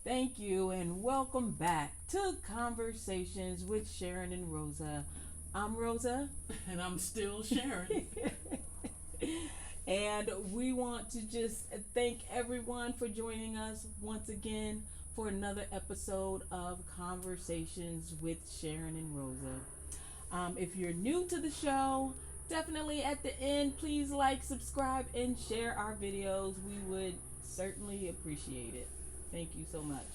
Thank you, and welcome back to Conversations with Sharyn and Rosa. I'm Rosa. And I'm still Sharyn. And we want to just thank everyone for joining us once again for another episode of Conversations with Sharyn and Rosa. If you're new to the show, definitely at the end, please like, subscribe, and share our videos. We would certainly appreciate it. Thank you so much.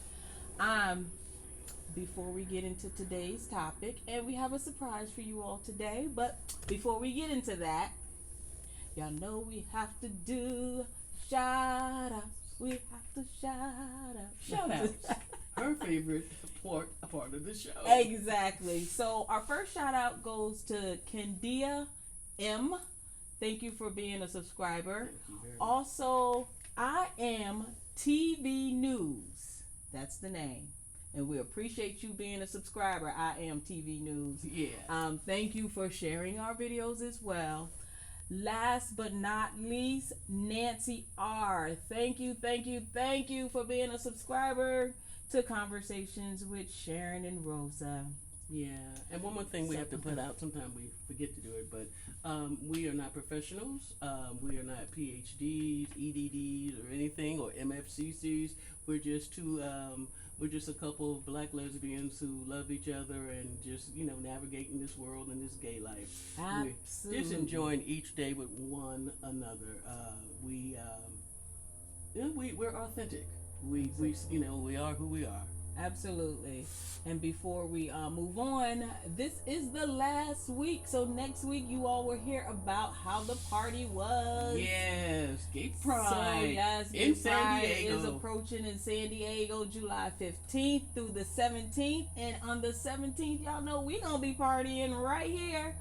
Before we get into today's topic, and we have a surprise for you all today, but before we get into that, y'all know we have to do shout outs. We have to shout out. Shout outs. Her favorite part of the show. Exactly. So our first shout out goes to Candia M. Thank you for being a subscriber. Thank you very much. Also, I am TV News. That's the name. And we appreciate you being a subscriber. I am TV News. Yeah. Thank you for sharing our videos as well. Last but not least, Nancy R. Thank you for being a subscriber to Conversations with Sharyn and Rosa. Yeah. And one more thing we have to put out. Sometimes we forget to do it, but we are not professionals. We are not PhDs, EDDs, or anything, or MFCCs. We're just we're just a couple of black lesbians who love each other and just, navigating this world and this gay life. Absolutely. We're just enjoying each day with one another. We're authentic. We are who we are. Absolutely. And before we move on, this is the last week. So next week you all will hear about how the party was. Yes, Gay Pride. So yes, Gay in San Pride Diego is approaching in San Diego, July 15th through the 17th. And on the 17th, y'all know we're going to be partying right here.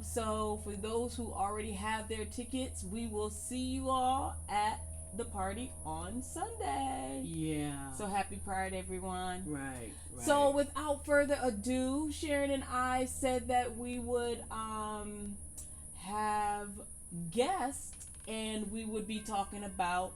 So for those who already have their tickets, we will see you all at the party on Sunday. Yeah. So happy Pride, everyone. Right. So without further ado, Sharyn and I said that we would have guests and we would be talking about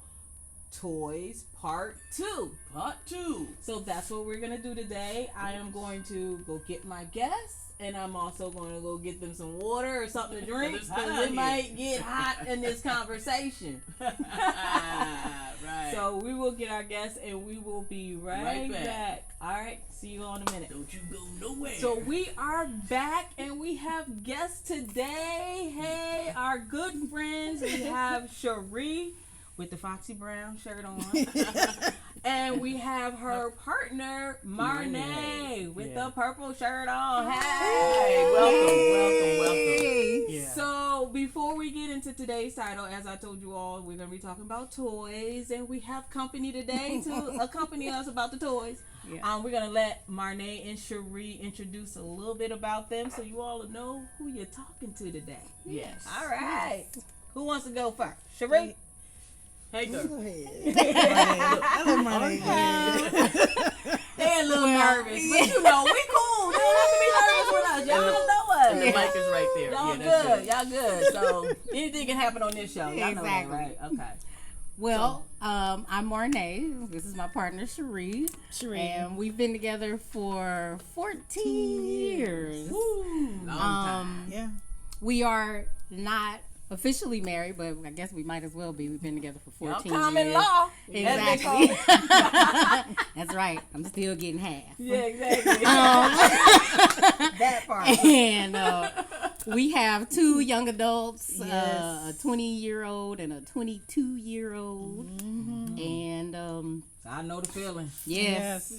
toys part 2. Part 2. So that's what we're going to do today. I am going to go get my guests. And I'm also going to go get them some water or something to drink because it might get hot in this conversation. Right. So we will get our guests and we will be right back. All right. See you all in a minute. Don't you go nowhere. So we are back and we have guests today. Hey, our good friends. We have Sheree with the Foxy Brown shirt on. And we have her partner, Marne, with the purple shirt on. Hey, welcome. Yeah. So, before we get into today's title, as I told you all, we're going to be talking about toys. And we have company today to accompany us about the toys. Yeah. We're going to let Marne and Sheree introduce a little bit about them so you all know who you're talking to today. Yes. All right. Yes. Who wants to go first? Sheree? Hey, girl. Go ahead. I love Marne. They're a little nervous, but we cool. They don't have to be nervous with us. Y'all know us. The mic is right there. Y'all good. So anything can happen on this show. Y'all know that, right? Okay. Well, I'm Marne. This is my partner, Sheree. And we've been together for 14 years. Woo. Long time. Yeah. We are not officially married, but I guess we might as well be. We've been together for 14 years. Common law. Exactly. That's right. I'm still getting half. Yeah, exactly. That part. And we have 2 young adults, Yes. a 20-year-old and a 22-year-old. Mm-hmm. And So I know the feeling. yes.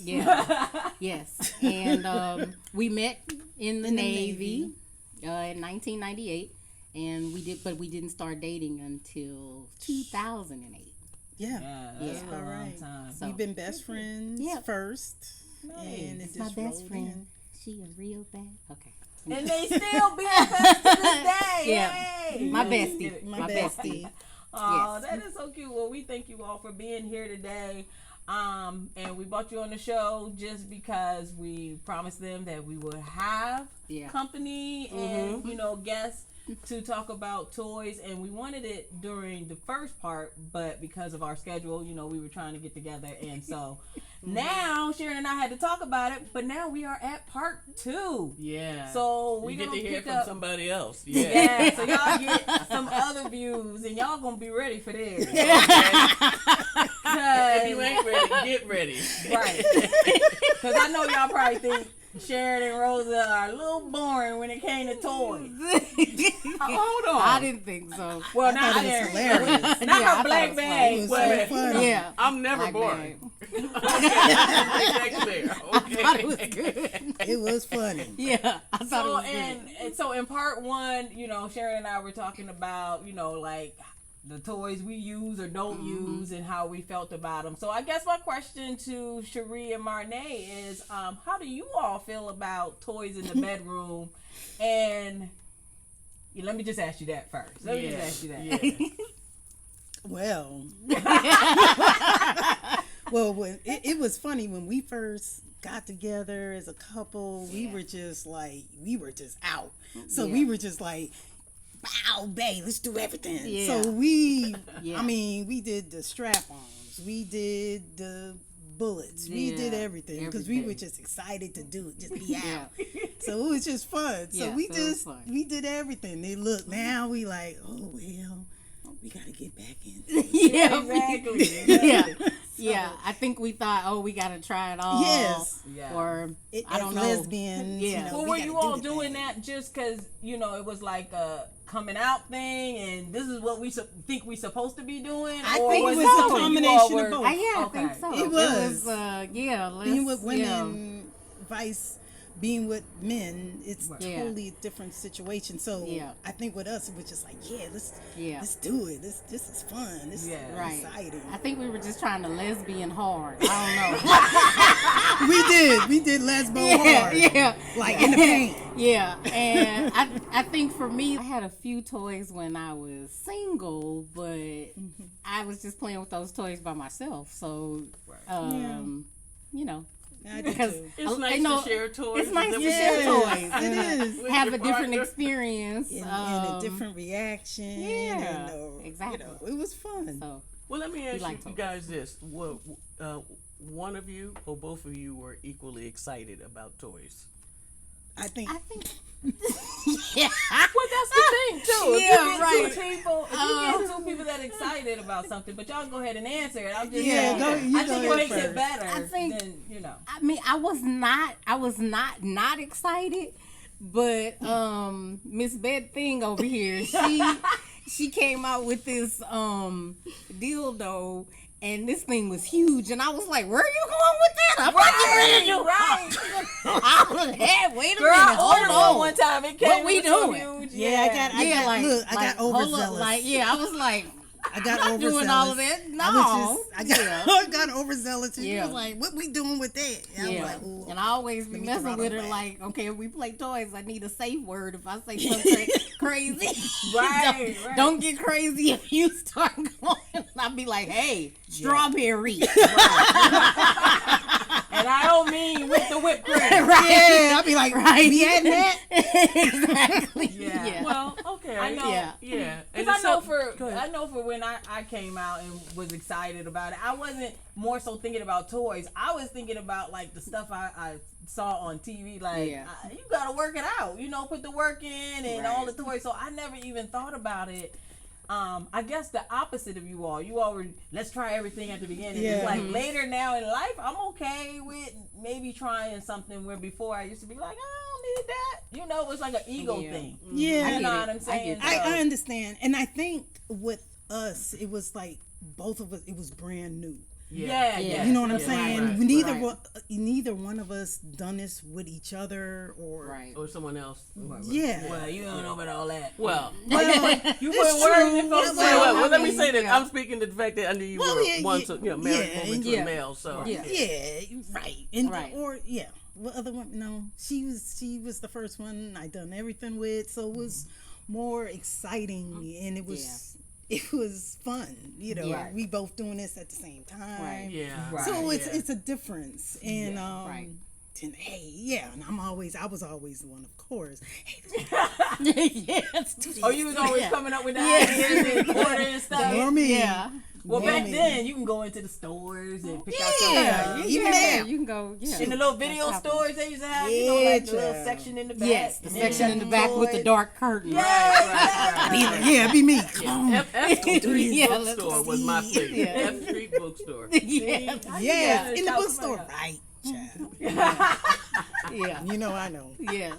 And we met in the Navy in 1998. And we didn't start dating until 2008. Yeah, that's about right. Time. So, We've been best friends first, and it's it my just best rolled friend. in. She a real bad. Okay. And they still be best to this day. Yeah. Hey. My bestie. My bestie. Oh, Yes. that is so cute. Well, we thank you all for being here today. And we brought you on the show just because we promised them that we would have company and, guests to talk about toys, and we wanted it during the first part, but because of our schedule, we were trying to get together, and so now Sharyn and I had to talk about it, but now we are at part 2. Yeah. So we we get gonna to hear pick from up somebody else. Yeah, Yeah. so y'all get some other views, and y'all gonna be ready for this. If you ain't ready, get ready. Right. Because I know y'all probably think Sharyn and Rosa are a little boring when it came to toys. Hold on. I didn't think so. Well, I not thought it was hilarious. Not Yeah, I her thought black it was bag. It was But so funny. Yeah. I'm never Black boring. bag. Okay, clear. Okay. Thought it was good. It was funny. Yeah, I thought it so was good. and so in part 1, Sharyn and I were talking about, like the toys we use or don't use and how we felt about them. So I guess my question to Sheree and Marne is, how do you all feel about toys in the bedroom? And let me just ask you that first. Let me just ask you that. Yeah. Well, when it was funny when we first got together as a couple. We were just out. So we were just like, "Bow, babe, let's do everything." Yeah. So we Yeah. we did the strap-ons, we did the bullets, we did everything because we were just excited to do it, just be out. So it was just fun. So Yeah, we so it was just fun. we did everything. They look now we like, oh well, we gotta get back into it. Yeah, Exactly. yeah, yeah. I think we thought, we gotta try it all. Yes. Yeah. Or I don't know. Lesbians. Yeah. Well, we were gotta you do all the doing thing. that just because, it was like a coming out thing and this is what we think we supposed to be doing? I or think was it it was a something you combination all of were- both. I Okay. think so. It was. Being with yeah. women, vice being with men, it's Yeah. totally a different situation. So Yeah. I think with us, it was just like, let's do it. This is fun. This is Right. exciting. I think we were just trying to lesbian hard. I We did lesbo don't know. hard, yeah. like in the paint. Yeah, and I think for me, I had a few toys when I was single, but I was just playing with those toys by myself. So, I did because too. It's I nice know- to share toys. it's nice to with share different- toys. It is. with have your a different partner. experience. And a different reaction. Yeah, and, exactly. It was fun. So, Well, let me ask like you toys. guys this: one of you or both of you were equally excited about toys? I think. yeah. Well, that's the thing too. If Yeah, you get right. two people that excited about something, but y'all go ahead and answer it. I'm just Yeah, saying. you I go think it ahead makes first. it better. I think- than, I mean, I was not excited, but Miss Bed Thing over here, she came out with this dildo, and this thing was huge, and I was like, "Where are you going with that?" I'm like, right. I was like, wait a Girl, minute, I ordered hold one on. time. It came What we it was so doing? huge. Yeah, I got hold up, overzealous. I was like, I got I'm not overzealous. doing all of that. No. I got overzealous. And Yeah. she was like, "What we doing with that?" And I was like, "Ooh." and I always be Let me messing throw with them her back. like, okay, if we play toys, I need a safe word if I say something crazy. Right, don't, right. don't get crazy if you start going. I'll be like, hey, strawberry. And I don't mean with the whipped cream. Yeah, I'll be like, Right. "We had that." Exactly. Yeah. Yeah. Well, okay. I know. Yeah. Because And I know for when I came out and was excited about it, I wasn't more so thinking about toys. I was thinking about like the stuff I saw on TV. Like you gotta work it out, put the work in and all the toys. So I never even thought about it. I guess the opposite of you all. You all were, let's try everything at the beginning. Yeah. It's like later now in life, I'm okay with maybe trying something where before I used to be like, I don't need that. It was like an ego thing. Yeah. You know get what it. I'm saying? I get So- I understand, and I think with us, it was like both of us. It was brand new. Yeah. You know what I'm Yeah. saying? Right. Neither one of us done this with each other, or Right. or someone else. yeah. Well, you don't know about all that. Well, Well, You it's put words in true. folks' Well, mouth. let me say that yeah. I'm speaking to the fact that I knew you Well, were yeah, once yeah, a married yeah, woman to yeah. a male, so Yeah. Yeah, right. And Right. or yeah. What other one? No, she was the first one I done everything with, so it was more exciting, and it was fun. Yeah. We both doing this at the same time. Right. yeah. Right. So yeah. it's a difference, and Right. tend to, hey, yeah, and I was always the one, of course. Hey, Yeah, let's do this. Oh, you was always Yeah. coming up with the ideas and ordering and stuff. ignore me. Yeah. Well, Ignore back me. then you can go into the stores and pick out Yeah. something. Even yeah, now. you can go. Yeah. In the little video That's stores they used to have, Yeah, like the little child. section in the back. Yes, the and then section in the back with the toys. dark curtain. Yeah, Yeah, it'd be me. Come on. F Street Yeah, let's bookstore was my favorite. Yeah. F Street bookstore. Yeah. Yeah, in the Shout bookstore. somebody Right, child. Yeah. You know I know. Yeah.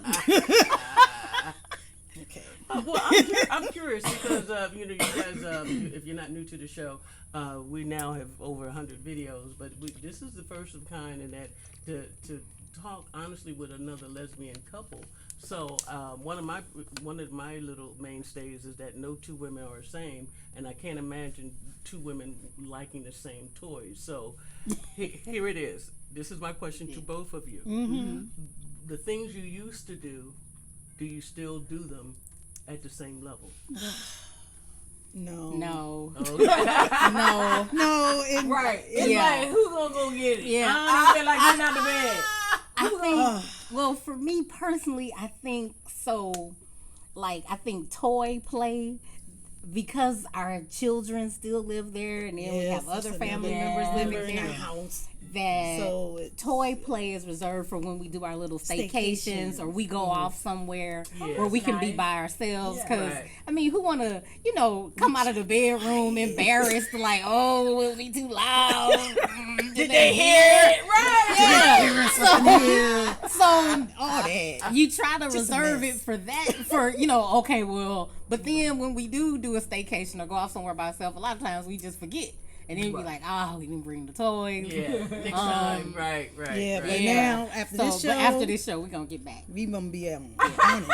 Okay. Well, I'm curious because you know, you guys, if you're not new to the show, we now have over 100 videos, but this is the first of kind in that to talk honestly with another lesbian couple. So one of my little mainstays is that no two women are the same, and I can't imagine two women liking the same toys. So here it is. This is my question to both of you. Mm-hmm. The things you used to do you still do them at the same level? No. No. Okay. No. No. Right. It's Yeah. like, who gonna go get it? Yeah. I don't feel like getting out of bed. I think, well, for me personally, I think so. Like, I think toy play, because our children still live there, and then we have other family members living in the there. house. That So it's- toy play is reserved for when we do our little staycations or we go off somewhere where we can be nice. by ourselves. Yeah. Because Right. I mean, who want to, come out of the bedroom embarrassed, like, oh, will be too loud? Did they hear it? Right. Yeah. So All that. you try to Just a reserve mess. it for that, for okay, well, but then when we do a staycation or go off somewhere by ourselves, a lot of times we just forget, and then we be like, oh, we didn't bring the toys. Yeah, next time. Right. Yeah, right. but now after So, this show, but after this show, we gonna get back. we gonna be on it.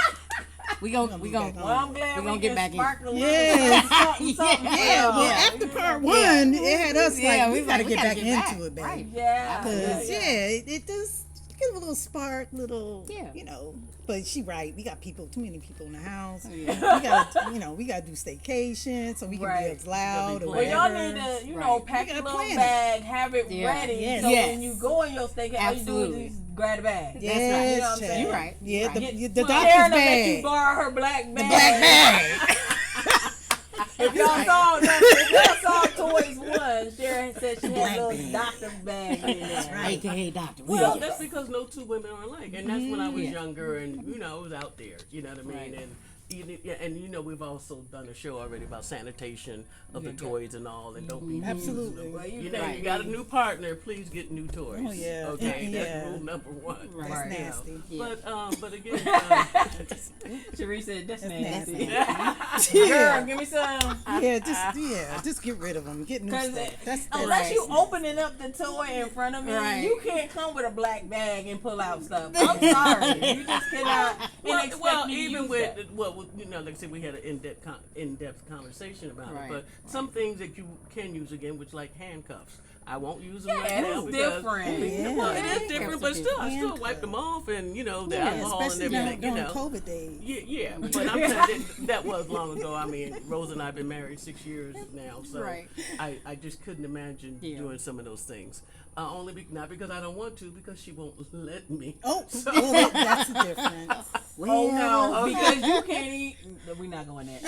We gonna back we on. Well, I'm glad we we gonna get can back in. spark a little Yeah. something. Yeah, well, after part one, it had us Yeah, like, we was gotta like, get back get back. into it, baby. Right. Yeah. Cause it does give a little spark, Yeah. But she right. We got too many people in the house. Yeah. We gotta do staycation so we can Right. be as loud or Well, Well, y'all whatever. need to, Right. pack You your gotta little plan it. bag, have it Yeah. ready. Yes. So Yes. when you go on your staycation, all you do Absolutely. is just grab a bag. Yes, That's right. You know what I'm child. saying? You're right. Yeah, You're the, right. the Sharon doctor's will let you bag. borrow her black bag. Black bag. If y'all saw Toys One, Sharon said she had Black a little bag. doctor bag in there. Right. AKA doctor. Well, that's because no two women are alike, and that's when I was Yeah. younger, and I was out there. You know what I mean? Right. And we've also done a show already about sanitation of the toys and all, and don't be Absolutely. Well, You right. you got a new partner, please get new toys. Oh, yeah. Okay, Yeah. that's rule number one. Right. That's now. nasty. Yeah. But again, Cherie said, that's nasty. nasty. Girl, give me some. Just get rid of them. Get new 'Cause stuff. That's Unless you opening up the toy in front of me, Right. you can't come with a black bag and pull out stuff. I'm sorry. You just cannot expect well, me to even use with that. like I said, we had an in-depth conversation about Right. it. But some things that you can use again, which like handcuffs. I won't use them Yeah, right now it's because different. well, it is Yeah. different, but still, I still wipe them off, and the alcohol and especially everything. during COVID days. Yeah, but I'm saying that was long ago. I mean, Rose and I have been married 6 years now, so Right. I just couldn't imagine Yeah. doing some of those things. Not because I don't want to, because she won't let me. Oh, So- well, that's the difference. Oh no, okay. because you can't eat. We're not going there.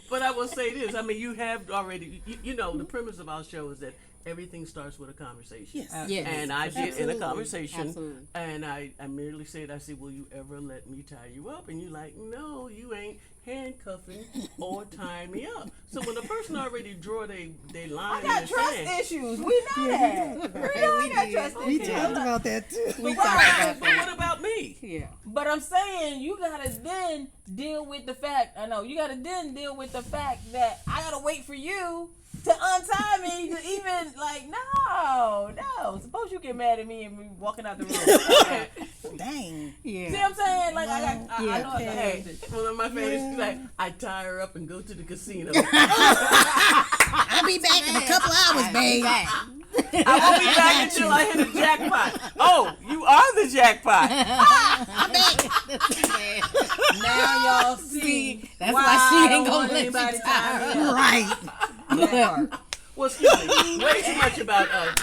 But I will say this. I mean, you have already. The premise of our show is that everything starts with a conversation. Yes. Yes. And I did in a Absolutely. conversation, Absolutely. and I merely said, will you ever let me tie you up? And you're like, no, you ain't handcuffing or tying me up. So when a person already draw they line I in got the trust sand, issues. We know that. We know I got trust We issues. talked about that too. We but talked about what that. about me? Yeah. But I'm saying you gotta then deal with the fact. I know you gotta then deal with the fact that I gotta wait for you to untie me to even no. Suppose you get mad at me and me walking out the room. Dang. Yeah. See what I'm saying? Like I know it's a Hey, habit. one of my favorites is like, I tie her up and go to the casino. I'll be back in a couple hours, babe. I won't be back until I hit a jackpot. Oh, you are the jackpot. I'm back. Now y'all see That's why why she I ain't don't gonna want let you anybody tie tie me up. Right. That part. Well, excuse me. Way too much about us.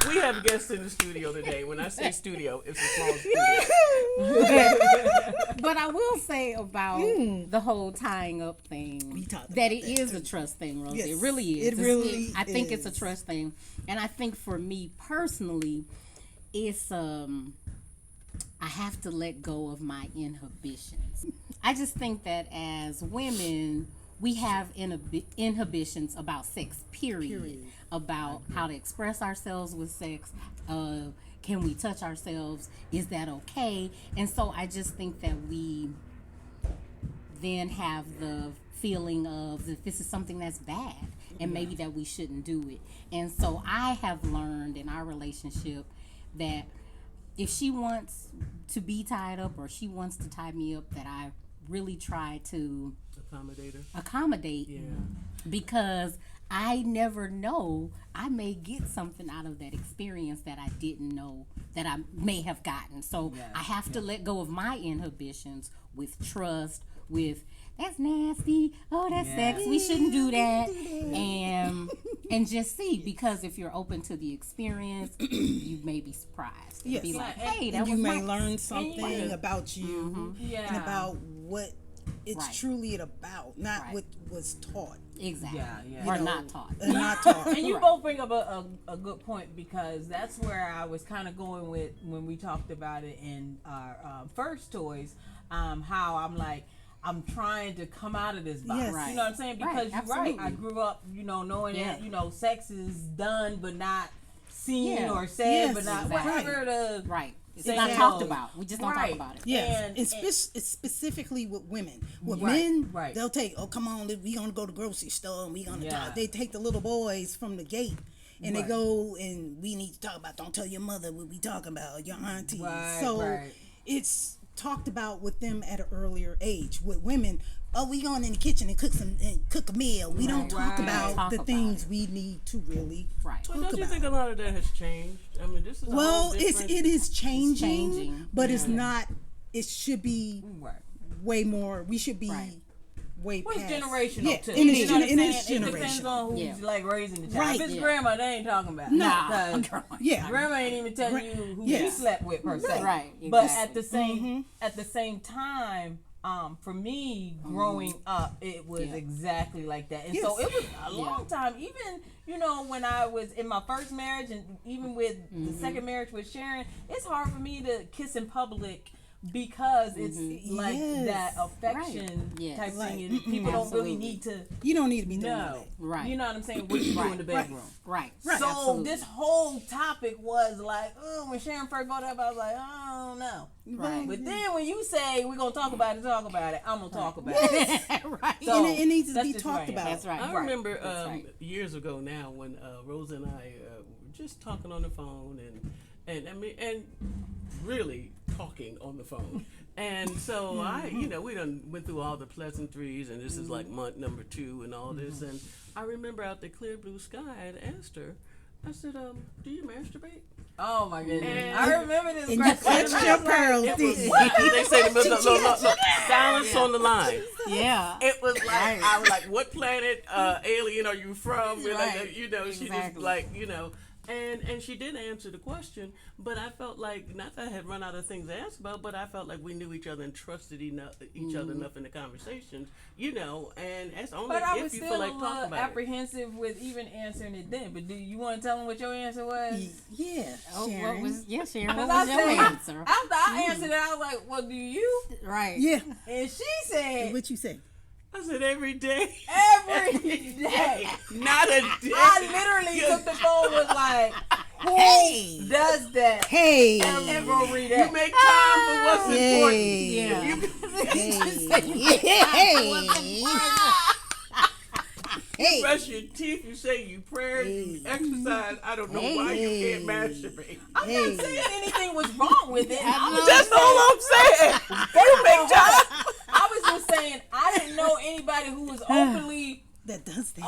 We have guests in the studio today. When I say studio, it's a small studio. But I will say about the whole tying up thing that it is a trust thing, Rosie. Yes, it really is. I think it's a is. trust thing, and I think for me personally, it's I have to let go of my inhibitions. I just think that as women, we have inhibitions about sex, period. About how to express ourselves with sex. Can we touch ourselves? Is that okay? And so I just think that we then have the feeling of that this is something that's bad and maybe that we shouldn't do it. And so I have learned in our relationship that if she wants to be tied up or she wants to tie me up, that I really try to accommodate because I never know, I may get something out of that experience that I didn't know that I may have gotten. So I have to let go of my inhibitions with trust, with that's nasty, oh that's sex, we shouldn't do that, and just see, because if you're open to the experience, you may be surprised. Yes. Be like, hey, that you was may nice. learn something about you and about what it's truly about, not what was taught. Exactly. Yeah. Or You know, not taught. Not taught. And you both bring up a good point, because that's where I was kind of going with when we talked about it in our first toys, how I'm trying to come out of this box. Yes. You know what I'm saying? Because you're right. I grew up, knowing that, sex is done but not seen or said, but not whatever the It's not talked about. We just don't talk about it. Yes, it's specifically with women. With men, they'll take, oh, come on, we gonna go to the grocery store and we gonna talk. They take the little boys from the gate and they go and we need to talk about, don't tell your mother what we talking about, your auntie. It's talked about with them at an earlier age. With women, oh, we going in the kitchen and cook a meal. We don't talk about the things we need to really talk Well, don't you about. think a lot of that has changed? I mean, this is a whole different... it is changing, but it's not. It should be way more. We should be way Well, past. it's generational too. And it's, You know what I'm it is saying? It depends generational. on who's like raising the child. Right. If it's grandma, they ain't talking about it. Nah. Because grandma ain't even telling you who she slept with per se. Right. But at the same time, for me growing up, it was exactly like that. And so it was a long time, even when I was in my first marriage and even with the second marriage with Sharyn, it's hard for me to kiss in public because it's like that affection type thing. And people don't really need to. You don't need to be doing know. that. Right. You know what I'm saying? What you do in the bedroom. Right. So this whole topic was like, when Sharyn first brought it up, I was like, I don't know. Right. But then when you say we're gonna talk about it, I'm gonna talk about it. Right. So it needs to be just talked about. That's right. I remember years ago now when Rosa and I were just talking on the phone and really talking on the phone. And so we done went through all the pleasantries, and this is like month number 2 and all this. And I remember out the clear blue sky, I had asked her, I said, do you masturbate? Oh my goodness. And I remember this And you question. clutched your pearls, did you? They say, look, silence on the line. Yeah. It was like, I was like, what planet alien are you from? Right. She just like, and she did answer the question, but I felt like, not that I had run out of things to ask about, but I felt like we knew each other and trusted each other enough in the conversations, and that's only But I if was you still feel like a talking little about apprehensive with even answering it then. But do you want to tell them what your answer was? Yeah, Sharon. What was your Because answer? After I answered it, I was like, well, do you? Right. Yeah. And she said, What you say? I said every day. every day. Not a day. I literally took the phone, was like, who does that? Hey. And go read You that. make time for what's important. You brush your teeth, you say you pray, you exercise. I don't know why you can't masturbate. I'm not saying anything was wrong with it. That's all I'm saying. You make time. I was just saying I didn't know anybody who was openly That does that.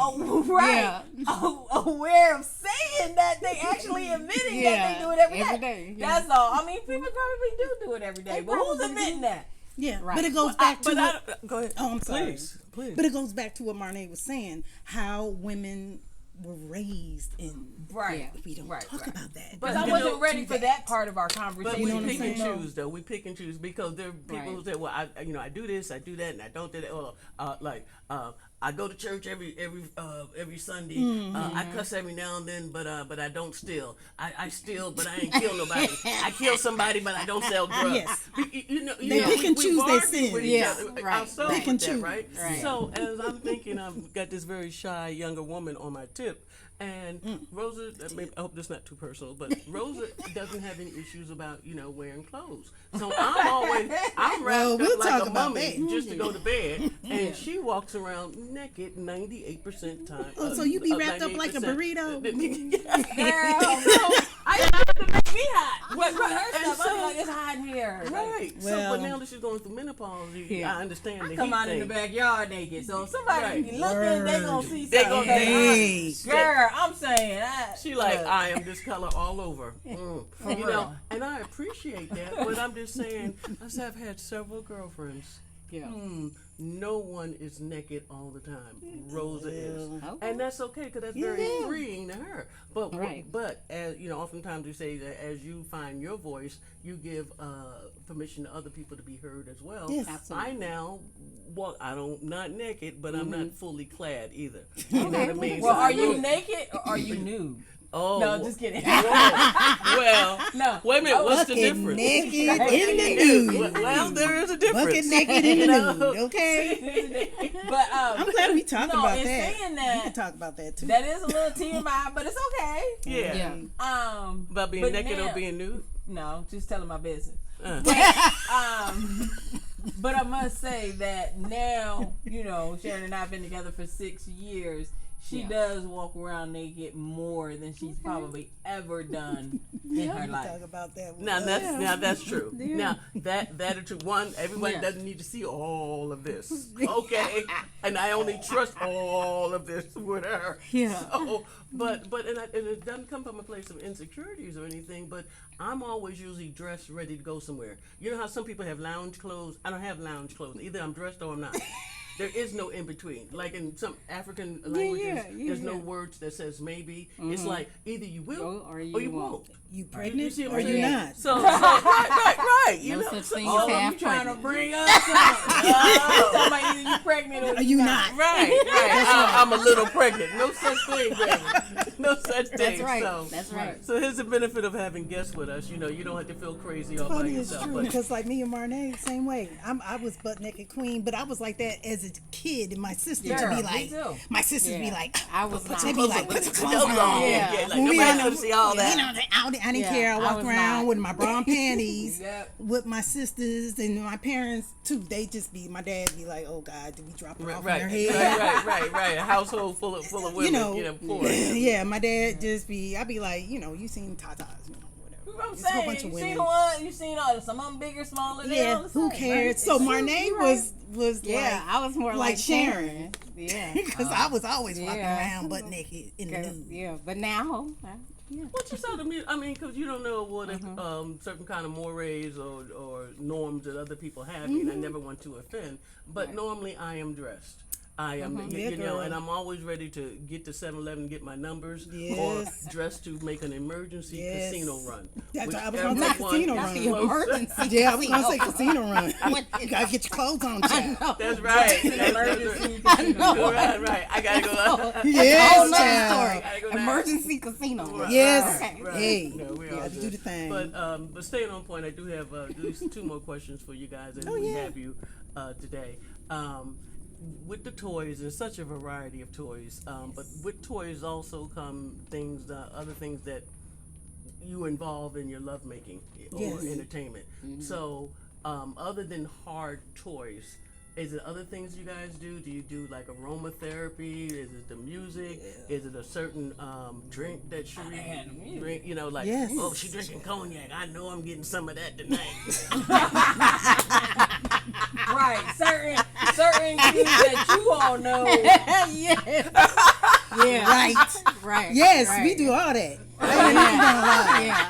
aware of saying that they actually admitting that they do it every day. That's all. I mean, people probably do it every day. But who's admitting that? Yeah, Right. but it goes back to go ahead. Oh, I'm sorry. Please. But it goes back to what Marne was saying, how women were raised in. Right. We don't talk about that. But I wasn't ready for that part of our But conversation. we pick and choose, though. We pick and choose because there are people who say, "Well, I do this, I do that, and I don't do that." Or I go to church every Sunday. I cuss every now and then, but I don't steal. I steal, but I ain't kill nobody. I kill somebody, but I don't sell drugs. Yes. They pick and choose their sins. Pick and choose. Right? So as I'm thinking, I've got this very shy younger woman on my tip. And Rosa, I hope this is not too personal, but Rosa doesn't have any issues about wearing clothes. So I'm wrapped up like a mummy just to go to bed, and she walks around naked 98% time. Oh, so you be wrapped up like a burrito? I have to make me hot. What her stuff? I'm like, it's hot in here. Right. Well, but now that she's going through menopause, I understand. I come out in the backyard naked, so if somebody be looking, they gonna see They something. Hey. Girl, I'm saying she like, I am this color all over. And I appreciate that, but I'm just saying, I've had several girlfriends. Yeah. No one is naked all the time. Rosa is, Okay. and that's okay because that's very freeing to her. But as oftentimes we say that as you find your voice, you give permission to other people to be heard as well. Yes. Absolutely. I now, not naked, but I'm not fully clad either. You know what I mean? Well, So are you naked or are you nude? Oh, No, just kidding. well, No. wait a minute. What's the Bucket difference? naked in the nude. Well, there is a difference. Bucket naked in the nude. Okay. But I'm glad we talked about in that. saying We that, can talk about that too. that is a little TMI, but it's okay. Yeah. About being but naked now- or being nude? No, just telling my business. Uh. But I must say that now, Sharyn and I have been together for 6 years. She does walk around naked more than she's probably ever done in her life. Talk about that. Now that's true. Now that is true. One, everybody doesn't need to see all of this, okay? And I only trust all of this with her. Yeah. So, but it doesn't come from a place of insecurities or anything. But I'm always usually dressed, ready to go somewhere. You know how some people have lounge clothes? I don't have lounge clothes. Either I'm dressed or I'm not. There is no in between. Like in some African languages, there's no words that says maybe. It's like either you will or you won't. You pregnant see what or I'm you saying? not? So right. You No know, such thing Oh, as you half trying to pregnant. bring up something. Talking about either you pregnant or Are you not? right. I'm a little pregnant. No such thing, baby. No such thing. That's right. So, That's right. So here's the benefit of having guests with us. You don't have to feel crazy all by Funny is yourself. true But because like me and Marne, same way. I was butt naked queen, but I was like that as a kid, and my sister Yeah, to be me like, too. my sisters be Yeah. like, I was not. they be like, put your clothes on. Yeah. Like When we nobody had knows to see all that. I didn't care. I I walked was around not. with my bra and panties Yep. with my sisters and my parents too. They just be, my dad be like, oh God, did we drop it off in her head? Right. A household full of women. Poor. Yeah, my dad just be, I be like, you seen Tatas, whatever. I'm It's a whole saying, bunch of you women. seen one, you seen all some of them bigger, smaller. they Yeah, all the who same, cared? right? So It's Marne true, was Yeah, I was more like Sharon. Yeah. Because I was always walking Yeah. around butt naked in the nude. Yeah, but now, yeah. What you saw to me? I mean, because you don't know what certain kind of mores or norms that other people have. And I never want to offend, but normally I am dressed. I am, Yeah, girl. and I'm always ready to get to 7-Eleven and get my numbers, Yes. or dressed to make an emergency Yes. casino run. That's what I was Whichever gonna say, one casino is run. The emergency. Yeah, I was gonna say casino run. What? You gotta get your clothes on, child. That's right. Emergency. Right. I gotta go. Yes, Whole nother child. Gotta go story. now. Emergency casino. Yes. Okay. Hey, No, we you all gotta do good. the thing. But staying on point, I do have at least 2 more questions for you guys, and we have you today. With the toys, there's such a variety of toys, but with toys also come things, other things that you involve in your lovemaking or Yes. entertainment. So, other than hard toys, is it other things you guys do? Do you do like aromatherapy? Is it the music? Is it a certain drink that Sheree drink? Like, Yes. oh, she drinking cognac. I know I'm getting some of that tonight. Right, certain things that you all know. Yes. Yeah. Right. Right. Yes, right. we do all that. I ain't even gonna lie. Yeah.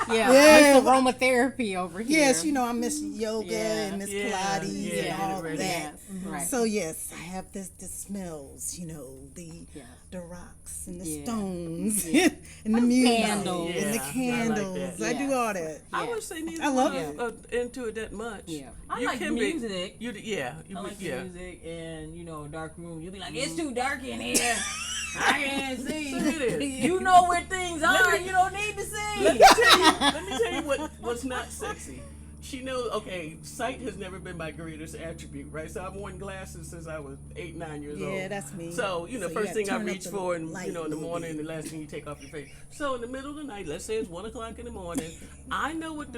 Miss aromatherapy over here. Yes, you know, I miss yoga and miss Pilates and all of that. Yes, right. So yes, I have the smells, you know, the rocks and the stones and the music candles. and the candles. I like that. I do all that. I would say neither I love one is into it that much. I You like can music. I like the music and, you know, dark room. You'll be like, it's too dark in here. I can't see. You know where things are. You don't need to see. Let me tell you what's not sexy. She knows, okay, sight has never been my greatest attribute, right? So I've worn glasses since I was 8, 9 years old. Yeah, that's me. So, you know, So first you thing I gotta turn reach up the for, and light you know, in the a little morning, bit. and the last thing you take off your face. So in the middle of the night, let's say it's 1 o'clock in the morning, I know what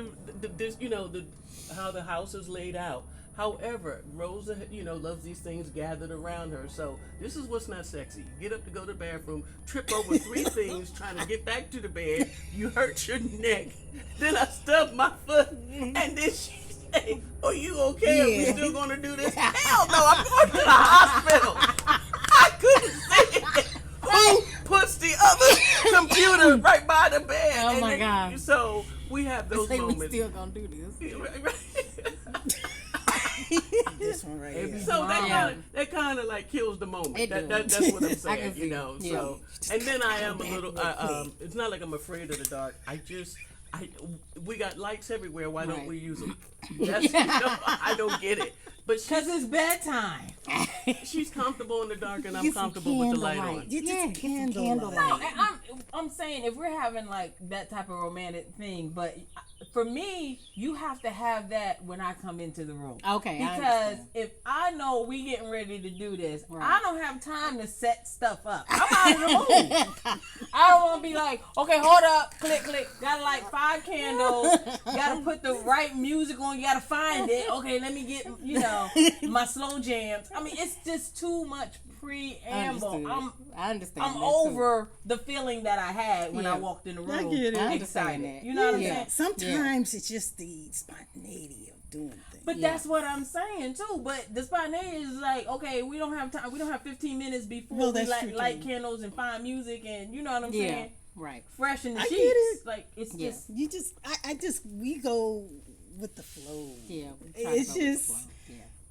how the house is laid out. However, Rosa, you know, loves these things gathered around her. So this is what's not sexy. Get up to go to the bathroom, trip over 3 things, trying to get back to the bed. You hurt your neck. Then I stub my foot, and then she say, "Are you okay? Are we still going to do this?" Hell no! I'm going to the hospital. I couldn't see it. Who puts the other computer right by the bed? Oh my God! So we have those moments. We still gonna do this. This one right here. So that kind of like kills the moment. That's what I'm saying, you know. So and then I am a little. It's not like I'm afraid of the dark. We got lights everywhere. Why don't we use them? That's, you know, I don't get it. But because it's bedtime. She's comfortable in the dark, and I'm comfortable with the light on. It's a candle light. No, and I'm saying if we're having like that type of romantic thing, but for me, you have to have that when I come into the room. Okay. Because if I know we getting ready to do this, I don't have time to set stuff up. I'm out of the mood. I don't want to be like, okay, hold up, click, click. Gotta light 5 candles. Gotta put the right music on. You gotta find it. Okay, let me get, you know, my slow jams. I mean, it's just too much preamble. I understand. I'm over the feeling that I had when I walked in the room. I get it. I'm excited. You know what I'm saying? Sometimes it's just the spontaneity of doing things. But that's what I'm saying too. But the spontaneity is like, okay, we don't have time. We don't have 15 minutes before we light candles and find music, and you know what I'm saying? Right. Freshen the sheets. Get it. Like it's just we go with the flow. Yeah. It's just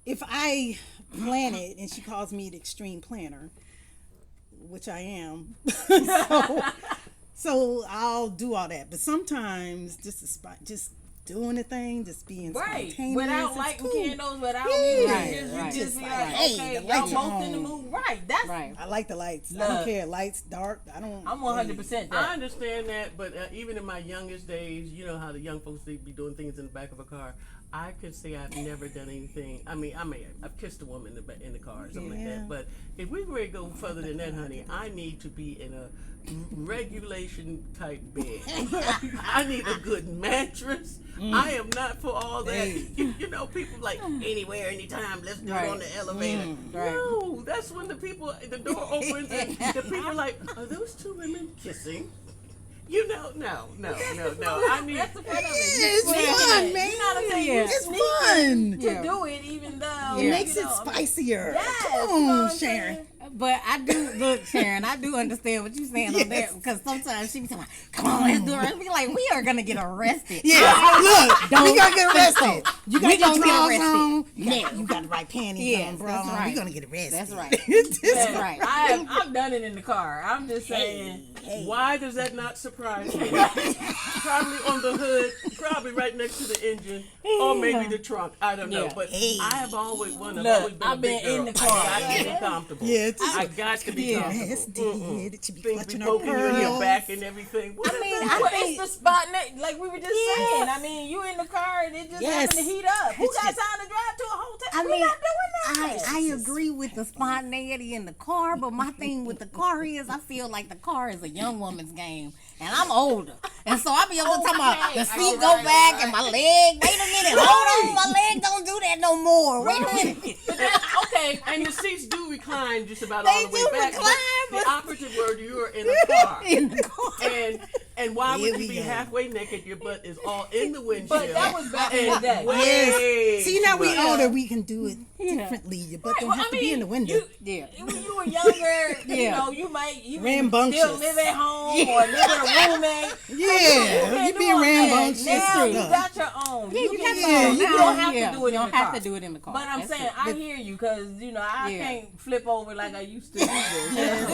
if I plan it and she calls me the extreme planner, which I am, so I'll do all that. But sometimes just doing the thing, just being spontaneous, without lighting candles, without you just be like, hey, the y'all lights both in the mood, that's right. I like the lights. I don't care, lights, dark. I'm 100%. I understand that, but even in my youngest days, you know how the young folks they be doing things in the back of a car. I could say I've never done anything. I mean, I've kissed a woman in the car or something like that. But if we were to go further than that, honey, I need to be in a regulation type bed. I need a good mattress. I am not for all that. You know, people like anywhere, anytime. Let's do it on the elevator. No, that's when the door opens and the people are like, are those 2 women kissing? You know, no. I mean, That's the fun of it. It's fun, man. You know what I'm saying? It's fun to do it, even though it makes it spicier. Yes, Come on, Sharyn. But I do look, Sharyn. I do understand what you're saying on that because sometimes she be saying, "Come on, let's do it." I be like, "We are gonna get arrested." Yeah, look, we gonna get arrested. You got your get drawers arrested. on. You got the right panties on, bro. That's right. We gonna get arrested. That's right. That's right. I've done it in the car. I'm just saying. Why does that not surprise me? Probably on the hood, probably right next to the engine, or maybe the trunk. I don't know. But I have always been I've been in the car. I got to be comfortable. I got to be comfortable. Yes, dead. It should be Things be clutching our poking you in your pearls. back and everything. What is that? It's the spot, like we were just saying. I mean, you in the car and it just happened to heat up. Who got time to drive to a hotel? We're not doing that. I agree with the spontaneity in the car, but my thing with the car is I feel like the car is a young woman's game, and I'm older, and so I be able to talk about the seat go back and my leg. Wait a minute, hold on, my leg don't do that no more. Wait a minute. Okay, and the seats do recline just about all the way back. Recline, but the operative word, you're in a car. In the car. And why Here would we you be go. halfway naked? Your butt is all in the windshield. But that was back in the And day. way See, now we too much. older, we can do it differently. Your butt don't have to be in the window. When you were younger, you know, you Rambunctious. still live at home or live with a roommate. Yeah, you be rambunctious. Now you stuff. got your own. You can got you don't have to do it. You don't have to do it in the car. But I'm saying, I hear you because you know I can't flip over like I used to either. Yeah,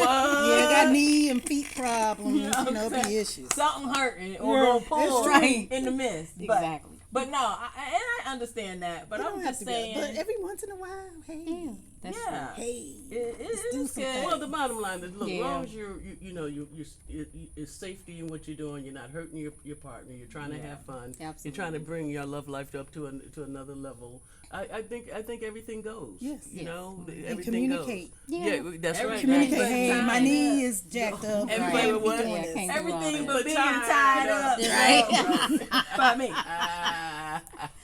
got knee and feet problems. You know, be issues. Something hurting or gonna pull right. in the mist. Exactly. But no, I understand that. But I'm just saying. But every once in a while, hey, Yeah. hey, It's do some good. things. Well, the bottom line is, look, as long as it's safety in what you're doing, you're not hurting your partner, you're trying to have fun, Absolutely. you're trying to bring your love life up to another level. I think everything goes. Yes. You know, And everything communicate. goes. Yeah, that's right. Communicate. But Hey, my time knee is jacked up. Everybody Can't with be what? doing Yeah, this. can't do all Everything that. but being Tied tied up. up. By me. Ah.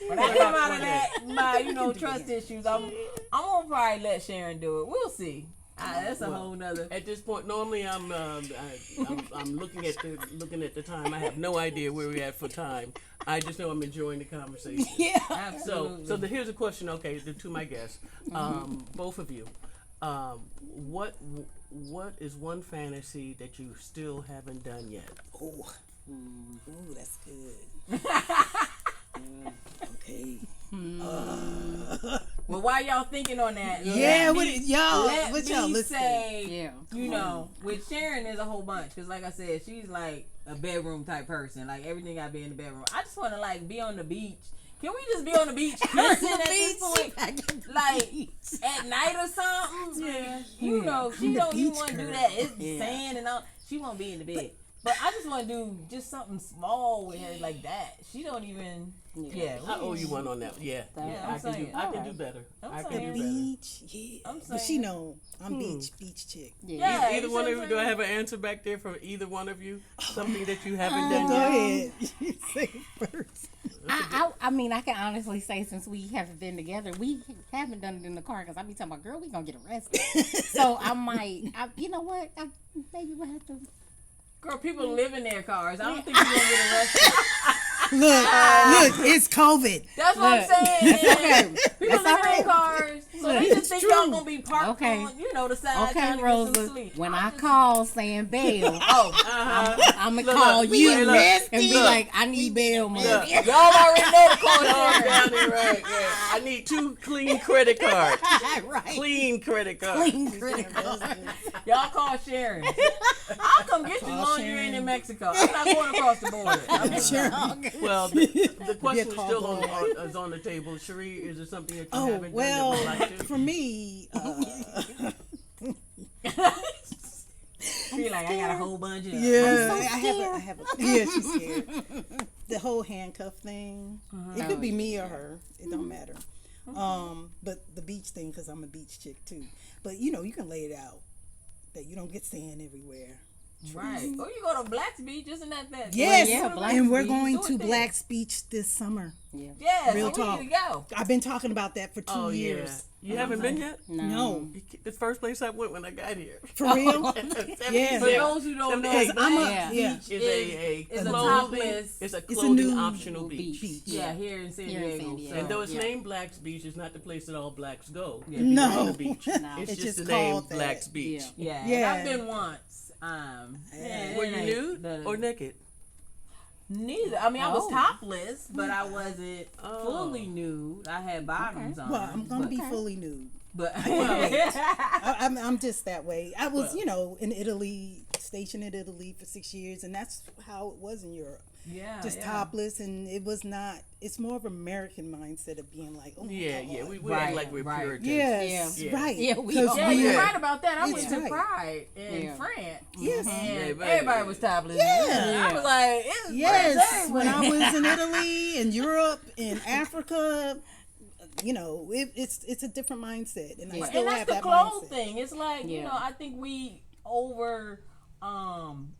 When I come out of that, my trust issues, I'm gonna probably let Sharyn do it. We'll see. That's a whole nother. At this point, normally I'm looking at the time. I have no idea where we're at for time. I just know I'm enjoying the conversation. Yeah. Absolutely. So here's a question. Okay, to my guests, both of you, what is one fantasy that you still haven't done yet? Oh, that's good. Okay. Well, while y'all thinking on that, Yeah, let what me y'all listening? say, Yeah. with Sharyn there's a whole bunch because, like I said, she's like a bedroom type person. Like everything got to be in the bedroom. I just want to like be on the beach. Can we just be on the beach kissing at this point? Like at night or something? Yeah. You know, she don't even want to do that. It's sand and all. She won't be in the bed. But I just want to do just something small with her like that. She don't even. Yeah. I owe you one on that. Yeah. I'm I can saying. do better. I saying. can do better. Beach, yeah. I'm But she saying. know I'm beach chick. Yeah. Either one of you, do I have an answer back there from either one of you? Something that you haven't done Go yet? ahead. You say it first. I mean, I can honestly say since we haven't been together, we haven't done it in the car because I be talking about, girl, we gonna get arrested. So I might, you know what? Maybe we'll have to. Girl, people live in their cars. I don't think you're gonna get arrested. Look, it's COVID. That's what I'm saying. Okay. People live in their cars, so they just think y'all gonna be parked Okay. on, the side trying Okay, to get Rosa. some sleep. When I call saying bail, I'm gonna Look, call look, you look, and be look. like, I need bail money. Look. Y'all already know the call Down there, right? Yeah. I need 2 clean credit cards. Right. Clean credit cards. Clean critical. Y'all call Sharyn. I'll come get you as long as you ain't in Mexico. I'm not going across the border. I'm just Sure. Well, the question is call still boy. is on the table. Sheree, is there something that you Oh, haven't well, done that would like to? for me, be like, I got a whole bunch of yeah, so I have a, yeah, she's scared. The whole handcuff thing. It could be me or her. It don't matter. But the beach thing, because I'm a beach chick too. But you can lay it out that you don't get sand everywhere. Right. Or you go to Black's Beach, isn't that? Yes, yeah, Black's and we're Beach. going Do it to there. Black's Beach this summer. Yeah, Real so we talk. need to go. I've been talking about that for 2 years. You haven't been yet? No, The first place I went when I got here. for real. Yeah. For those who don't know, Hey, Black's yeah. Beach Is a topless. clothing. It's a It's a clothing nude optional beach. Yeah, here in San Here in Diego. San Diego. And though it's yeah. named Black's Beach, it's not the place that all blacks go. Yeah. to be No. on the beach. No. It's It's just just the name called that. Black's Beach. Yeah, Yeah. and I've been once. Were you nude or naked? Neither. I mean, I was Oh. topless, but I wasn't fully nude. I had bottoms on. Well, I'm gonna but, be fully nude. But I'm just that way. I was, in Italy, stationed in Italy for 6 years, and that's how it was in Europe. yeah, Just topless, and it was not. It's more of American mindset of being like, oh my God. We Right, act like we're right. Puritans. Yes, Yeah. right. Yeah, we 'Cause are. Yeah, we- you're right about that. I It's went to right. Pride in Yeah. France. Yes. And Yeah, everybody was topless. Yeah. I was like, it's Yes, France when I everywhere. was in Italy, in Europe, in Africa, it's a different mindset, and I still And that's have the that clothes mindset. thing. It's like, Yeah. I think we over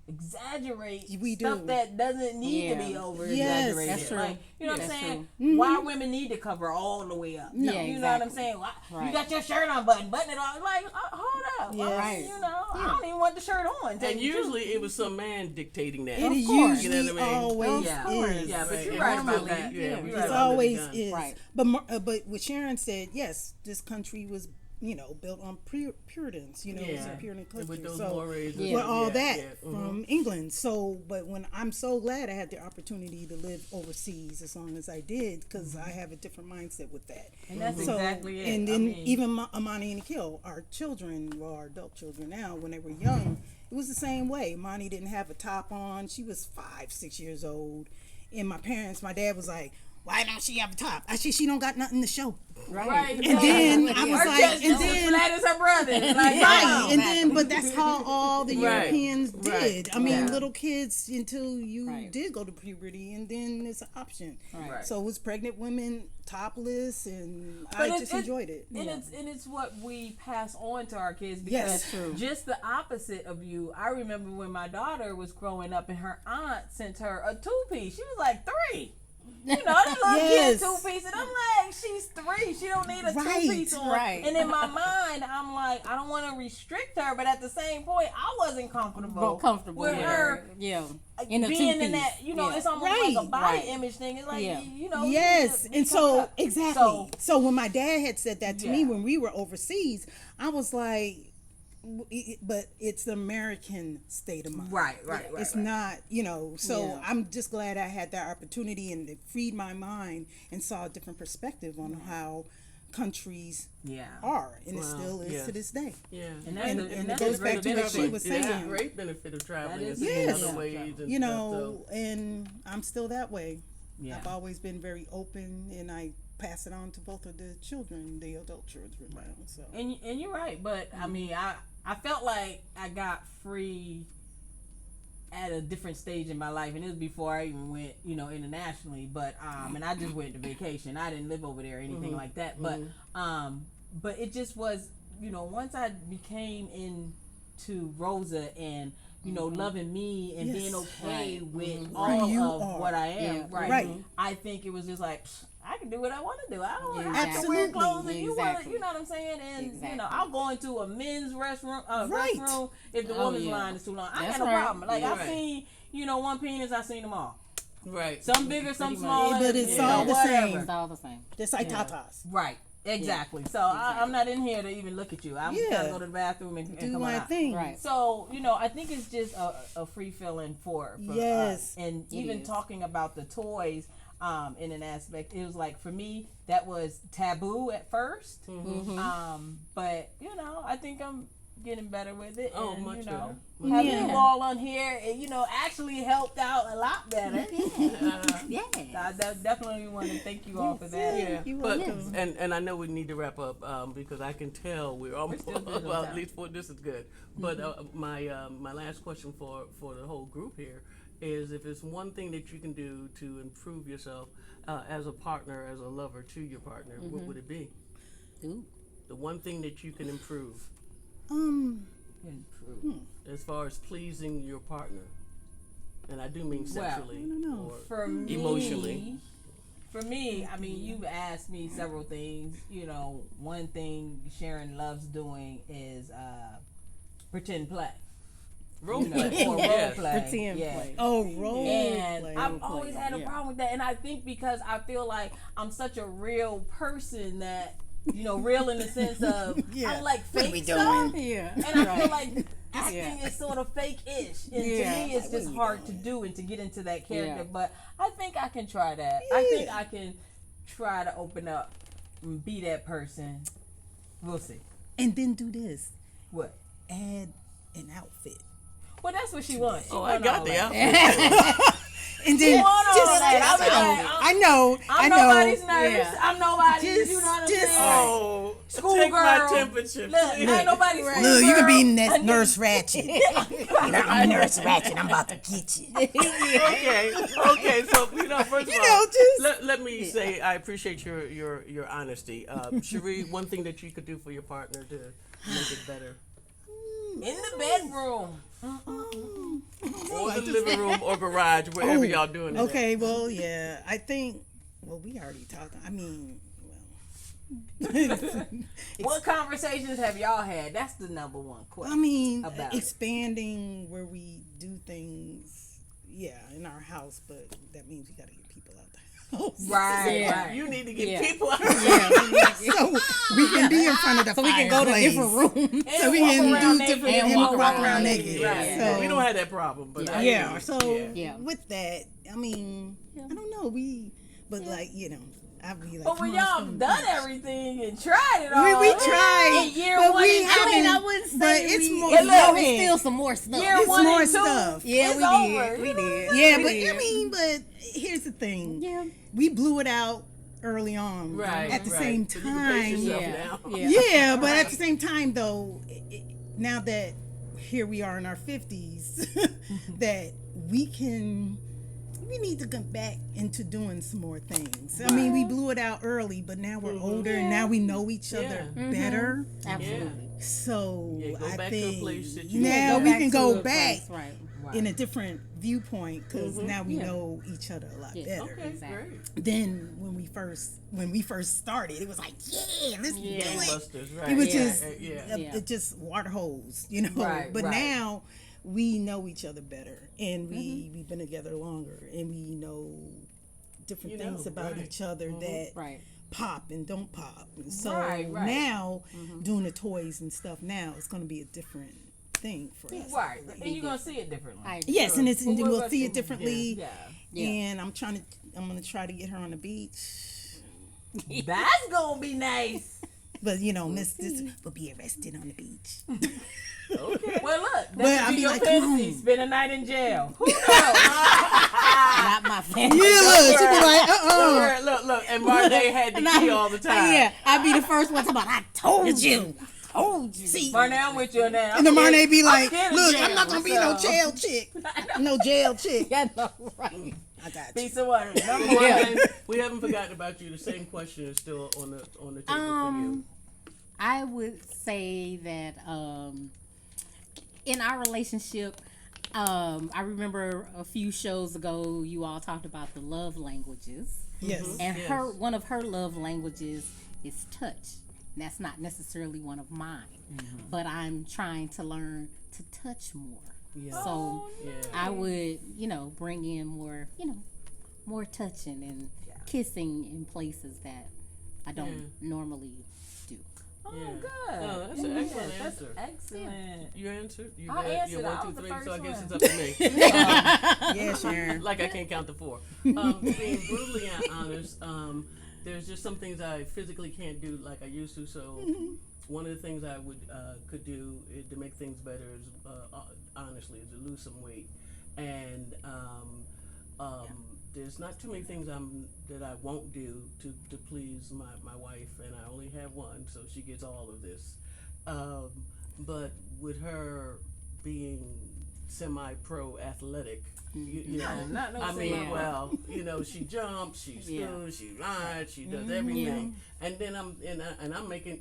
exaggerate We stuff do. that doesn't need to be over exaggerated. that's true. Like, you know what I'm That's saying? true. Why women need to cover all the way up. No. You know what I'm saying? Why, You got your shirt on button it all. Like, hold up. Yes. Right. You know, I don't even want the shirt on. And usually it was some man dictating that. It Of course. usually You know what I mean? always Yeah. is. Yeah, but you're And right about normally, that. yeah, You're you're right It right about always that. is. Right. But what Sharon said, yes, this country was, built on Puritans. It's Yeah. a Puritan And country. with those So mores. Yeah. with all that Mm-hmm. from England. So, but when I'm so glad I had the opportunity to live overseas as long as I did, because I have a different mindset with that. And that's So, exactly it. And I then mean, even Amani and Akil, our children, well, our adult children now, when they were young, it was the same way. Amani didn't have a top on. She was 5, 6 years old. And my dad was like, why don't she have a top? I said, she don't got nothing to show. right. And then I was Her like, chest and is as then, flat as her brother. Like, right. no. And then, but that's how all the Right. Europeans did. Right. I mean, Yeah. little kids until you Right. did go to puberty, and then it's an option. Right. So it was pregnant women topless, and But I it's- just it's- enjoyed it. And it's what we pass on to our kids, because Yes, true. just the opposite of you. I remember when my daughter was growing up and her aunt sent her a 2-piece. She was like 3. You know, that little Yes. kid 2-piece, and I'm like, she's 3. She don't need a Right, 2-piece on. right. And in my mind, I'm like, I don't want to restrict her, but at the same point, I wasn't comfortable. With her Yeah. In a being in two-piece. that, Yeah. it's almost Right. like a body Right. image thing. It's like, Yeah. you know. Yes, you and cover so up. exactly. So when my dad had said that to me Yeah. when we were overseas, I was like, but it's the American state of mind. Right. It's not, so Yeah. I'm just glad I had that opportunity, and it freed my mind and saw a different perspective on how countries Yeah. are, and it Wow. still is Yes. to this day. Yeah. And that's And- the- and and it that's goes the back great to what benefit. she was It's a saying. great benefit of traveling That and is seeing Yes. other ways and You stuff. know, and I'm still that way. Yeah. I've always been very open, and I pass it on to both of the children, the adult children now. So And you're right, but I mean, I felt like I got free at a different stage in my life, and it was before I even went, internationally. But and I just went to vacation. I didn't live over there or anything like that. But it just was, once I became into Rosa and loving me and Yes. being okay with Who all you of are. what I am, Yeah. right? Right. I think it was just like, I can do what I want to do. I don't want to Exactly. have to wear clothes, and you want to, Exactly. you know what I'm saying? And Exactly. I'll go into a men's restroom, Right. restroom if the Oh, women's yeah. line is too long. I That's got no right. problem. Like Yeah. I've seen, one penis, I've seen them all. Right. Some bigger, some Pretty much. smaller. But it's you know, all the whatever. same. It's all the same. just like tatas. Right. Exactly. So I'm not in here to even look at you. I'm just gotta go to the bathroom and Do come my out. thing. Right. So, I think it's just a free feeling for Yes. us. And It even is. talking about the toys, in an aspect, it was like, for me, that was taboo at first. But, I think I'm getting better with it. Oh, and, much better. Having Yeah. you all on here, it, actually helped out a lot better. Yeah. I definitely want to thank you all for that. Yeah, You but welcome. and I know we need to wrap up because I can tell we're almost still good on well, time. at least for this is good. But my last question for the whole group here is, if it's one thing that you can do to improve yourself as a partner, as a lover to your partner, what would it be? Ooh. The one thing that you can improve Improve. as far as pleasing your partner, and I do mean Well, sexually or For me, emotionally. For me, I mean, you've asked me several things. One thing Sharon loves doing is pretend play. role Or play. role Yes. play. Pretend Yeah. play. Oh, role And play. I've always had a yeah. problem with that, and I think because I feel like I'm such a real person that, real in the sense of Yeah. I like What are fake we stuff, doing? Yeah. and I feel like acting Yeah. is sort of fake-ish, and Yeah. to me it's Like, what just are we hard doing? to do and to get into that character. Yeah. But I think I can try that. I think Yeah. I can try to open up and be that person. We'll see. And then do this. What? Add an outfit. Well, that's what she wants. She Oh, I want got all the that. outfit. And then want all just, that. just I'm like, I know. I'm I know. nobody's nurse. Yeah. I'm nobody's. Just- You know what I'm just- saying? Oh, School take my girl. temperature, Look, please. ain't nobody's school Look, you can be girl. that nurse Ratchet. I'm Nurse Ratchet. I'm about to get you. Okay. So first of You all, know, just- let me say I appreciate your honesty, Sheree. One thing that you could do for your partner to make it better. In the bedroom. Or the living room or garage, wherever y'all doing it. Okay, well, yeah, I think. Well, we already talked. I mean, What conversations have y'all had? That's the number one question. I mean, about expanding where we do things, in our house, but that means we got to get people out the house. Right, Yeah. right. You need to get people out. So we can be in front of the So we can go to fireplace. different rooms. So we can do different and and walk walk around around naked. naked. Right. So, We don't have that problem, but I yeah. do. So Yeah. with that, I mean, I don't know. Like I'd be like, But when come on, y'all let's done go. everything and tried it all, We tried. in year but one we and haven't. two, I wouldn't say but it's we, more. Hey, look, no, it's still some more stuff. year It's one more and two, stuff. Yeah, it's we over. did. We You know what I'm did. saying? Yeah, We but did. I mean, but here's the thing. Yeah. We blew it out early on. Right. At the right. same So you can pace time. yourself Yeah. now. Yeah. Yeah, but at the same time, though, now that here we are in our 50s, that we need to come back into doing some more things. I mean, we blew it out early, but now we're older and now we know each other better. Absolutely. So Yeah, go I back to a think place that you- now Yeah, we can to go a back place, right. in a different viewpoint because now we Yeah. know each other a lot Yeah. better. Okay, Exactly. great. Then when we first started, it was like, let's do it. Busters, right. It was Yeah. just Yeah. Yeah. it just water holes, you know. Right, but right. now we know each other better, and we've been together longer, and we know different things about right. each other that Right. pop and don't pop. And so Right, right. now doing the toys and stuff now it's going to be a different thing for us. Right, and you're gonna see it differently. Yes, and Well, we'll what see about it differently. Yeah, Yeah. And I'm gonna try to get her on the beach. that's gonna be nice. But Miss this will be arrested on the beach. Okay. Well, look, that But I'll could be be your like, come fantasy. on. Spend a night in jail. Who knows? Not my family. Yeah, look, she be like, Look, and Marne had the key all the time. Yeah, I'd be the first one to about, I told you. Told you. See, Marne, I'm with you on that. and the Marne be I'm like, scared of look, jail, I'm not gonna be no so- jail chick. No jail chick. Yeah, no, right. I got you. Piece of water. Number Marne, one. we haven't forgotten about you. The same question is still on the table for you. I would say that in our relationship, I remember a few shows ago you all talked about the love languages. Yes. And Yes. one of her love languages is touch. And that's not necessarily one of mine. But I'm trying to learn to touch more. Yeah. So Yeah. I would, bring in more, more touching and kissing in places that I don't normally do. Oh, Yeah. good. No, that's an excellent That's answer. excellent. You answered? You I got answered. your I 1, was 2, the 3, so I first guess one. it's up to me. Yeah, Sharon. Like I can't count to 4. Being brutally honest, there's just some things I physically can't do like I used to. So one of the things I could do to make things better is honestly is to lose some weight, and there's not too many things that I won't do to please my wife, and I only have one, so she gets all of this. But with her being semi-pro athletic, you know, not no I mean, semi-pro. well, she jumps, she scoots, she rides, she does everything, and then I'm making,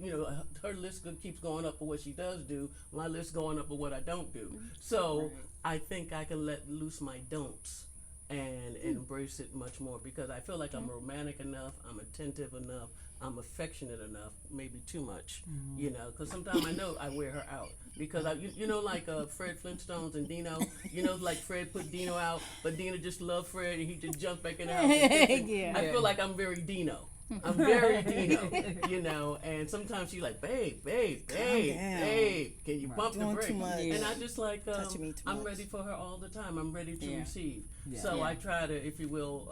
her list keeps going up for what she does do, my list going up for what I don't do. So I think I can let loose my don'ts and embrace it much more because I feel like I'm romantic enough, I'm attentive enough, I'm affectionate enough, maybe too much, because sometimes I know I wear her out. Because, like Fred Flintstones and Dino, like Fred put Dino out, but Dino just loved Fred and he just jumped back in the house. And kissed him. Yeah. I feel like I'm very Dino. I'm very Dino, and sometimes she's like, babe, can you pump the Doing brake? too much. And I just like, Touching me too I'm much. ready for her all the time. I'm ready to Yeah. receive. Yeah. So Yeah. I try to, if you will,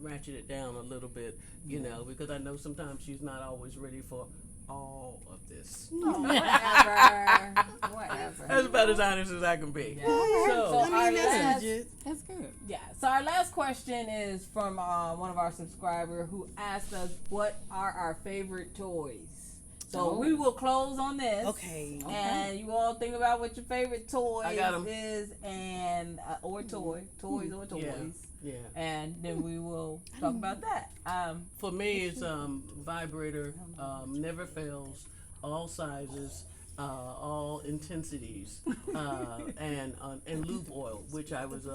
ratchet it down a little bit, because I know sometimes she's not always ready for all of this. Oh, whatever. That's about as honest as I can be. Yeah. So, So our that's last, legit. That's good. yeah. So our last question is from one of our subscribers who asked us, "What are our favorite toys?" So we will close on this. Okay. And you all think about what your favorite toy I got 'em. is, and or toys or toys, yeah. and then we will talk about that. For me, it's vibrator, never fails, all sizes, all intensities, and lube oil, which I was,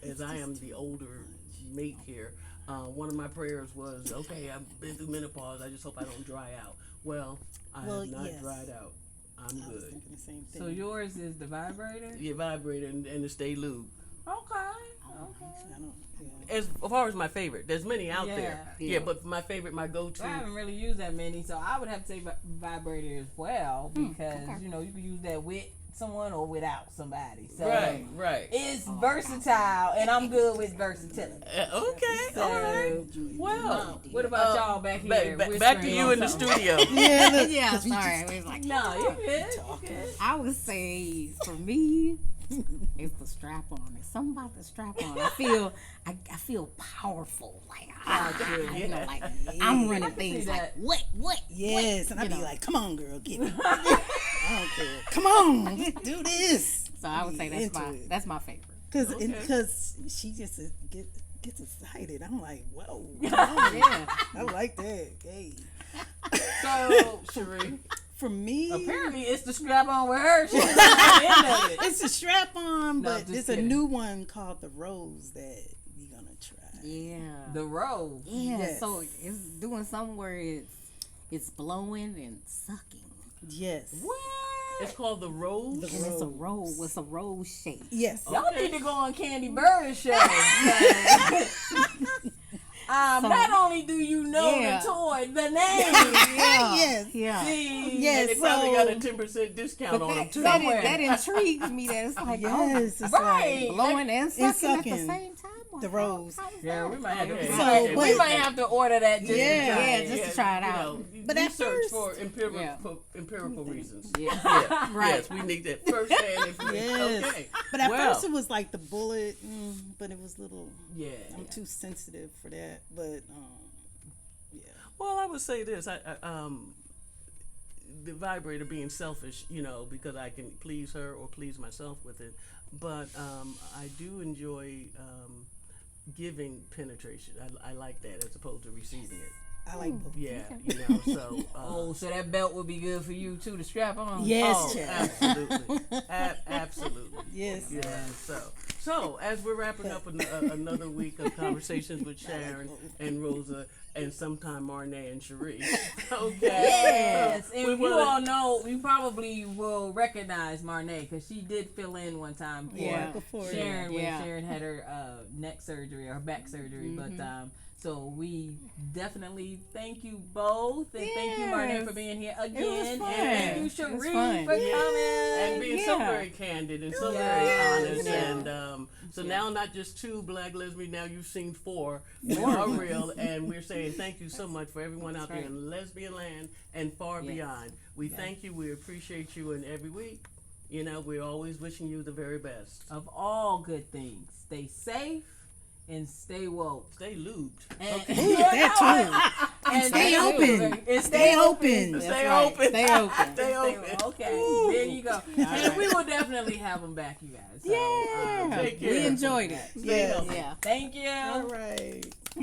as I am the older mate here, one of my prayers was, okay, I've been through menopause, I just hope I don't dry out. Well, I have not dried out. I'm I was good. thinking the same thing. So yours is the vibrator? Yeah, vibrator and the stay lube. Okay. I don't, As far as my favorite, there's many out Yeah. there. Yeah, but my favorite, my go-to. I haven't really used that many, so I would have to say vibrator as well because you know you can use that with someone or without somebody. So Right. it's versatile, and I'm good with versatility. Okay, So, all right. Well, what about y'all back here? back to whispering you on in the something? studio. Yeah, sorry. We was like, No, you're good. You're good. I would say for me, it's the strap on. It's something about the strap on. I feel powerful. Like you know, like I'm running things like what? Yes, and I'd be know. like, come on, girl, get it. I don't care. Come on, let's do this. So I would say that's my favorite. Because she just gets excited. I'm like, whoa. Yeah. I like that. Hey. So, Sheree, For me, Apparently, it's the strap on with her. She's at the end of it. it's a strap on, No, but just there's kidding. a new one called the Rose that we're gonna try. Yeah. The rose. Yeah. Yes. So it's doing something where it's blowing and sucking. Yes. What? it's called the Rose. The And it's a Rose. rose. It's a rose shape. Yes. Y'all Okay. need to go on Candy Bird's show. Not only do you know Yeah. the toy, the name. Yes. Yeah. See, Yes. And they probably got a So 10% discount on them too. That intrigues me. That it's like yes, it's right. oh, blowing and sucking, at the sucking. same time. The rose. Yeah, we might have to. Okay. So, we but- might have to order that just Yeah. to try Yeah, it. just to try it out. But you at search first- for empirical, Yeah. empirical reasons. Yeah. Right. Yes, we need that firsthand information. Yes. Okay. But at Well, first it was like the bullet, but it was little. Yeah. I'm too sensitive for that. But Well, I would say this. The vibrator being selfish, because I can please her or please myself with it. But I do enjoy giving penetration. I like that as opposed to receiving it. I like both. Yeah, so. So that belt would be good for you too to strap on. Yes, Oh, child. absolutely. Absolutely. Yes. Yeah, so as we're wrapping up another week of conversations with Sharyn and Rosa and sometime Marne and Sheree. Okay. Yes, and We you wanna- all know, you probably will recognize Marne because she did fill in one time for Before Sharyn when Yeah. Sharyn had her neck surgery or her back surgery. But so we definitely thank you both, and thank you Marne Yes. for being here was again, fun. and thank you It was Sheree fun. for Yeah. coming. And being so Yeah. very candid and so Yeah. very honest. Yeah. And so now not just 2 black lesbians, now you've seen 4. More are real. And we're saying thank you so much for everyone out there in lesbian land and far beyond. We thank you. We appreciate you. And every week, we're always wishing you the very best. Of all good things, stay safe and stay woke. Stay lubed. And, Ooh, that too. and Stay open. And Stay open. Stay right. open. Stay open. Stay open. Okay, there you go. And we will definitely have them back, you guys. So, Yeah. Take care. We enjoyed it. Stay Yes. healthy. Yeah. thank you. All right.